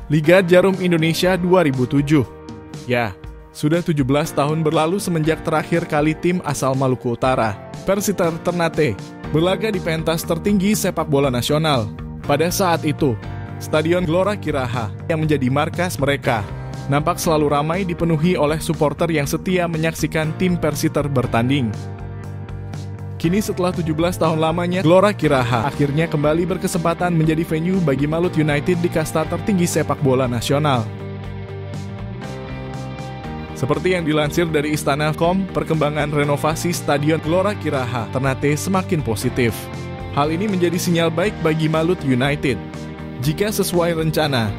Liga Jarum Indonesia 2007. Ya, sudah 17 tahun berlalu semenjak terakhir kali tim asal Maluku Utara, Persita Ternate, berlaga di pentas tertinggi sepak bola nasional. Pada saat itu, Stadion Gelora Kiraha yang menjadi markas mereka nampak selalu ramai dipenuhi oleh supporter yang setia menyaksikan tim Persita bertanding. Kini setelah 17 tahun lamanya, Gelora Kiraha akhirnya kembali berkesempatan menjadi venue bagi Malut United di kasta tertinggi sepak bola nasional. Seperti yang dilansir dari Istana.com, perkembangan renovasi Stadion Gelora Kiraha Ternate semakin positif. Hal ini menjadi sinyal baik bagi Malut United. Jika sesuai rencana,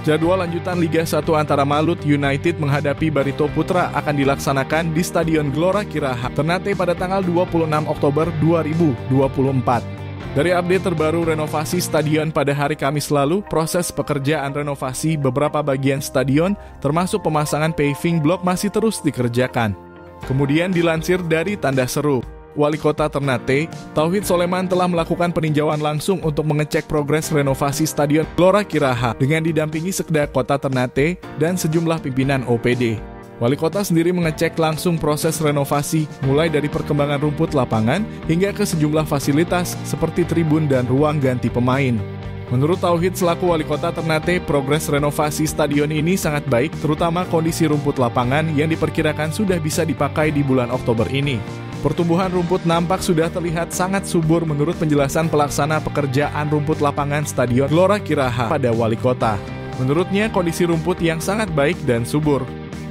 jadwal lanjutan Liga 1 antara Malut United menghadapi Barito Putra akan dilaksanakan di Stadion Gelora Kiraha Ternate pada tanggal 26 Oktober 2024. Dari update terbaru renovasi stadion pada hari Kamis lalu, proses pekerjaan renovasi beberapa bagian stadion, termasuk pemasangan paving block masih terus dikerjakan. Kemudian dilansir dari Tanda Seru, Wali Kota Ternate, Tauhid Soleman telah melakukan peninjauan langsung untuk mengecek progres renovasi Stadion Gelora Kiraha dengan didampingi Sekda Kota Ternate dan sejumlah pimpinan OPD. Wali Kota sendiri mengecek langsung proses renovasi mulai dari perkembangan rumput lapangan hingga ke sejumlah fasilitas seperti tribun dan ruang ganti pemain. Menurut Tauhid selaku Wali Kota Ternate, progres renovasi stadion ini sangat baik, terutama kondisi rumput lapangan yang diperkirakan sudah bisa dipakai di bulan Oktober ini. Pertumbuhan rumput nampak sudah terlihat sangat subur menurut penjelasan pelaksana pekerjaan rumput lapangan Stadion Gelora Kiraha pada Wali Kota. Menurutnya kondisi rumput yang sangat baik dan subur,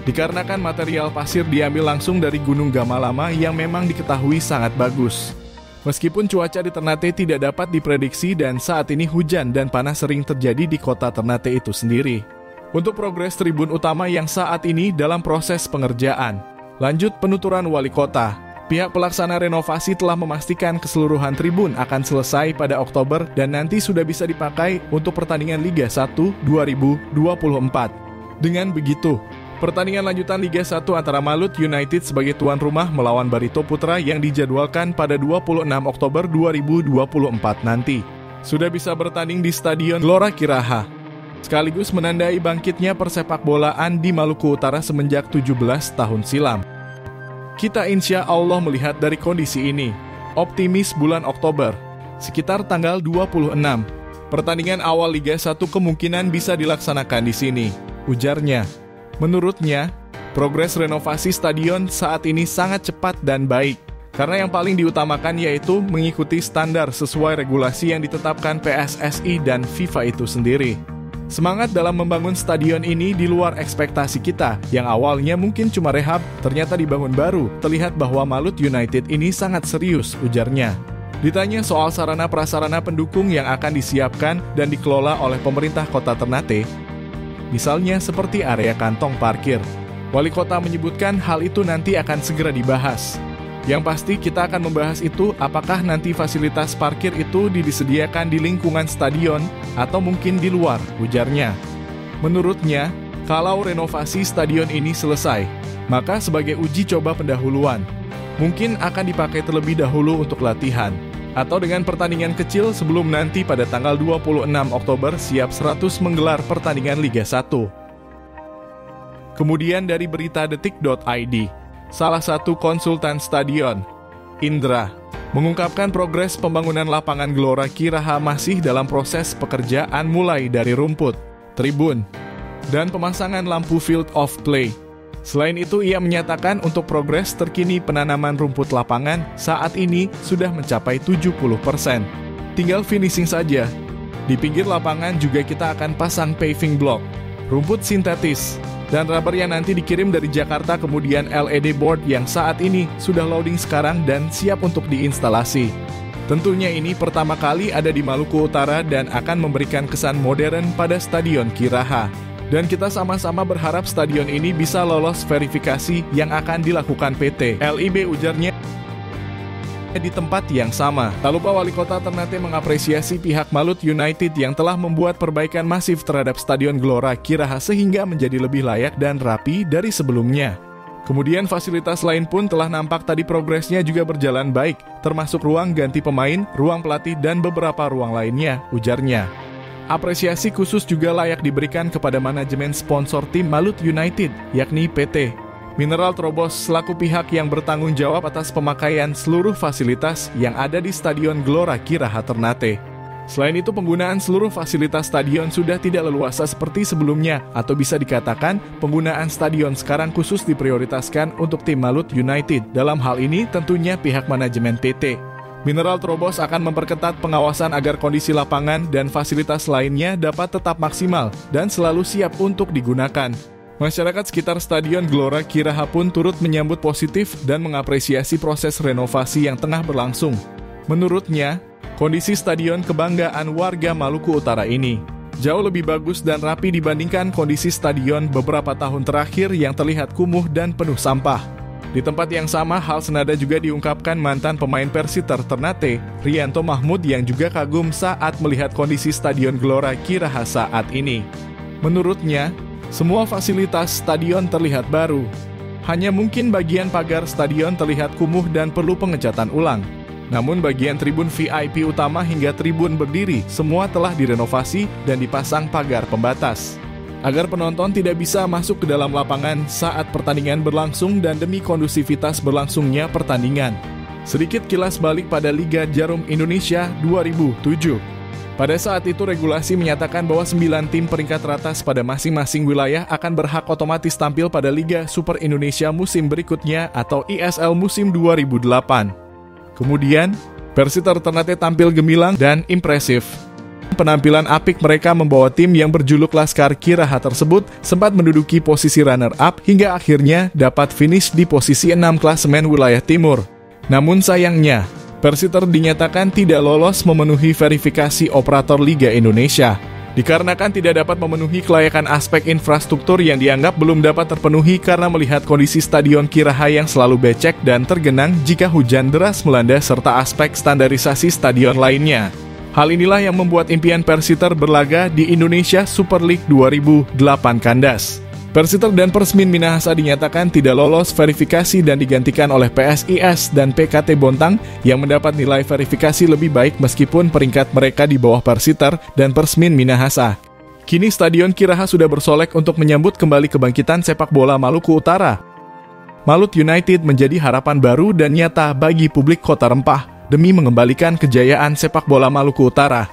dikarenakan material pasir diambil langsung dari Gunung Gamalama yang memang diketahui sangat bagus. Meskipun cuaca di Ternate tidak dapat diprediksi dan saat ini hujan dan panas sering terjadi di kota Ternate itu sendiri. Untuk progres tribun utama yang saat ini dalam proses pengerjaan. Lanjut penuturan Wali Kota. Pihak pelaksana renovasi telah memastikan keseluruhan tribun akan selesai pada Oktober dan nanti sudah bisa dipakai untuk pertandingan Liga 1 2024. Dengan begitu, pertandingan lanjutan Liga 1 antara Malut United sebagai tuan rumah melawan Barito Putra yang dijadwalkan pada 26 Oktober 2024 nanti sudah bisa bertanding di Stadion Gelora Kiraha, sekaligus menandai bangkitnya persepakbolaan di Maluku Utara semenjak 17 tahun silam. Kita insya Allah melihat dari kondisi ini, optimis bulan Oktober, sekitar tanggal 26, pertandingan awal Liga 1 kemungkinan bisa dilaksanakan di sini, ujarnya. Menurutnya, progres renovasi stadion saat ini sangat cepat dan baik, karena yang paling diutamakan yaitu mengikuti standar sesuai regulasi yang ditetapkan PSSI dan FIFA itu sendiri. Semangat dalam membangun stadion ini di luar ekspektasi kita, yang awalnya mungkin cuma rehab, ternyata dibangun baru. Terlihat bahwa Malut United ini sangat serius, ujarnya. Ditanya soal sarana prasarana pendukung yang akan disiapkan dan dikelola oleh pemerintah kota Ternate, misalnya seperti area kantong parkir, Wali Kota menyebutkan hal itu nanti akan segera dibahas. Yang pasti kita akan membahas itu apakah nanti fasilitas parkir itu disediakan di lingkungan stadion atau mungkin di luar, ujarnya. Menurutnya, kalau renovasi stadion ini selesai, maka sebagai uji coba pendahuluan, mungkin akan dipakai terlebih dahulu untuk latihan, atau dengan pertandingan kecil sebelum nanti pada tanggal 26 Oktober siap 100 menggelar pertandingan Liga 1. Kemudian dari berita detik.id, salah satu konsultan stadion, Indra, mengungkapkan progres pembangunan lapangan Gelora Kiraha masih dalam proses pekerjaan mulai dari rumput, tribun, dan pemasangan lampu field of play. Selain itu, ia menyatakan untuk progres terkini penanaman rumput lapangan saat ini sudah mencapai 70%. Tinggal finishing saja. Di pinggir lapangan juga kita akan pasang paving block, rumput sintetis, dan rubber yang nanti dikirim dari Jakarta, kemudian LED board yang saat ini sudah loading sekarang dan siap untuk diinstalasi. Tentunya ini pertama kali ada di Maluku Utara dan akan memberikan kesan modern pada Stadion Kiraha. Dan kita sama-sama berharap stadion ini bisa lolos verifikasi yang akan dilakukan PT LIB, ujarnya di tempat yang sama. Tak lupa Wali Kota Ternate mengapresiasi pihak Malut United yang telah membuat perbaikan masif terhadap Stadion Gelora Kiraha sehingga menjadi lebih layak dan rapi dari sebelumnya. Kemudian fasilitas lain pun telah nampak tadi progresnya juga berjalan baik, termasuk ruang ganti pemain, ruang pelatih dan beberapa ruang lainnya, ujarnya. Apresiasi khusus juga layak diberikan kepada manajemen sponsor tim Malut United, yakni PT Mineral Trobos selaku pihak yang bertanggung jawab atas pemakaian seluruh fasilitas yang ada di Stadion Gelora Kiraha Ternate. Selain itu, penggunaan seluruh fasilitas stadion sudah tidak leluasa seperti sebelumnya, atau bisa dikatakan penggunaan stadion sekarang khusus diprioritaskan untuk tim Malut United. Dalam hal ini tentunya pihak manajemen PT Mineral Trobos akan memperketat pengawasan agar kondisi lapangan dan fasilitas lainnya dapat tetap maksimal dan selalu siap untuk digunakan. Masyarakat sekitar Stadion Gelora Kiraha pun turut menyambut positif dan mengapresiasi proses renovasi yang tengah berlangsung. Menurutnya, kondisi stadion kebanggaan warga Maluku Utara ini jauh lebih bagus dan rapi dibandingkan kondisi stadion beberapa tahun terakhir yang terlihat kumuh dan penuh sampah. Di tempat yang sama, hal senada juga diungkapkan mantan pemain Persiter Ternate, Rianto Mahmud, yang juga kagum saat melihat kondisi Stadion Gelora Kiraha saat ini. Menurutnya, semua fasilitas stadion terlihat baru. Hanya mungkin bagian pagar stadion terlihat kumuh dan perlu pengecatan ulang. Namun bagian tribun VIP utama hingga tribun berdiri semua telah direnovasi dan dipasang pagar pembatas agar penonton tidak bisa masuk ke dalam lapangan saat pertandingan berlangsung dan demi kondusivitas berlangsungnya pertandingan. Sedikit kilas balik pada Liga Jarum Indonesia 2007. Pada saat itu regulasi menyatakan bahwa 9 tim peringkat teratas pada masing-masing wilayah akan berhak otomatis tampil pada Liga Super Indonesia musim berikutnya atau ISL musim 2008. Kemudian, Persiter Ternate tampil gemilang dan impresif. Penampilan apik mereka membawa tim yang berjuluk Laskar Kiraha tersebut sempat menduduki posisi runner-up hingga akhirnya dapat finish di posisi 6 klasemen wilayah timur. Namun sayangnya, Persiter dinyatakan tidak lolos memenuhi verifikasi operator Liga Indonesia, dikarenakan tidak dapat memenuhi kelayakan aspek infrastruktur yang dianggap belum dapat terpenuhi karena melihat kondisi Stadion Kiraha yang selalu becek dan tergenang jika hujan deras melanda serta aspek standarisasi stadion lainnya. Hal inilah yang membuat impian Persiter berlaga di Indonesia Super League 2008 kandas. Persiter dan Persmin Minahasa dinyatakan tidak lolos verifikasi dan digantikan oleh PSIS dan PKT Bontang yang mendapat nilai verifikasi lebih baik meskipun peringkat mereka di bawah Persiter dan Persmin Minahasa. Kini Stadion Kiraha sudah bersolek untuk menyambut kembali kebangkitan sepak bola Maluku Utara. Malut United menjadi harapan baru dan nyata bagi publik Kota Rempah demi mengembalikan kejayaan sepak bola Maluku Utara.